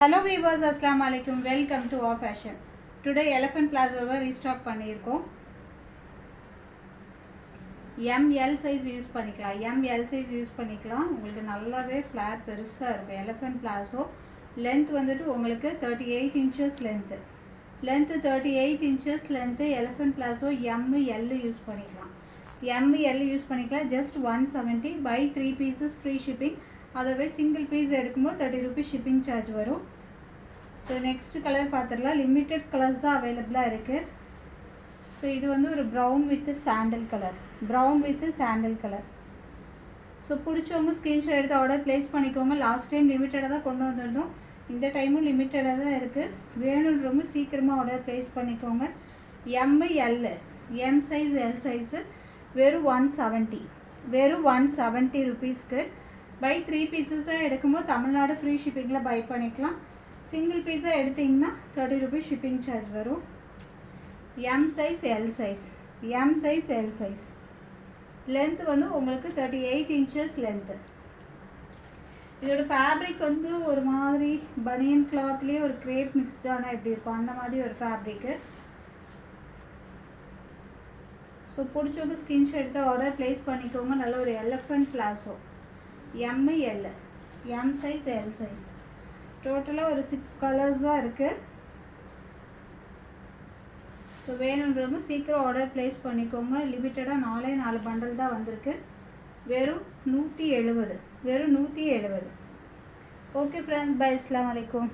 Hello viewers, Assalamu alaikum. Welcome to our fashion. Today elephant plazo தான் restock பண்ணியிருக்கோம். ML size use பண்ணிக்கலாம். ML size use பண்ணிக்கலாம். உங்களுக்கு நல்லாவே ஃப்ளார் பெருசாக இருக்கும். எலிஃபண்ட் பிளாசோ லென்த் வந்துட்டு உங்களுக்கு 38 inches length. Length 38 inches length. Elephant palazzo ML use பண்ணிக்கலாம். ML யூஸ் பண்ணிக்கலாம். Just 170 by 3 pieces free shipping. அதவே சிங்கிள் பீஸ் எடுக்கும்போது 30 rupees ஷிப்பிங் சார்ஜ் வரும். ஸோ நெக்ஸ்ட் கலர் பார்த்துடலாம். லிமிட்டட் கலர்ஸ் தான் அவைலபிளாக இருக்குது. ஸோ இது வந்து ஒரு brown with sandal colour. So பிடிச்சவங்க ஸ்க்ரீன்ஷாட் எடுத்து ஆர்டர் ப்ளேஸ் பண்ணிக்கோங்க. லாஸ்ட் டைம் லிமிட்டடாக தான் கொண்டு வந்திருந்தோம். இந்த டைமும் லிமிட்டடாக தான் இருக்குது. வேணுன்றவங்க சீக்கிரமாக ஆர்டர் ப்ளேஸ் பண்ணிக்கோங்க. எம் சைஸ் எல் சைஸு வெறும் 170 ருபீஸ்க்கு பை 3 பீசஸாக எடுக்கும்போது தமிழ்நாடு ஃப்ரீ ஷிப்பிங்கில் பை பண்ணிக்கலாம். சிங்கிள் பீஸாக எடுத்திங்கன்னா 30 rupees ஷிப்பிங் சார்ஜ் வரும். M size L size length வந்து உங்களுக்கு 38 inches லென்த்து. இதோட ஃபேப்ரிக் வந்து ஒரு மாதிரி பனியன் கிளாத்லேயே ஒரு கிரேப் மிக்ஸ்டான எப்படி இருக்கும் அந்த மாதிரி ஒரு ஃபேப்ரிக்கு. ஸோ பிடிச்சவங்க ஸ்க்ரீன்ஷாட் எடுத்து ஆர்டர் ப்ளேஸ் பண்ணிக்கோங்க. நல்ல ஒரு elephant palazzo M size L size டோட்டலாக ஒரு 6 கலர்ஸாக இருக்குது. ஸோ வேணுன்றவங்க சீக்கிரம் ஆர்டர் ப்ளேஸ் பண்ணிக்கோங்க. லிமிட்டடாக 4 பண்டல் தான் வந்திருக்கு. வெறும் 170. Okay friends, bye. அஸ்ஸலாமு அலைக்கும்.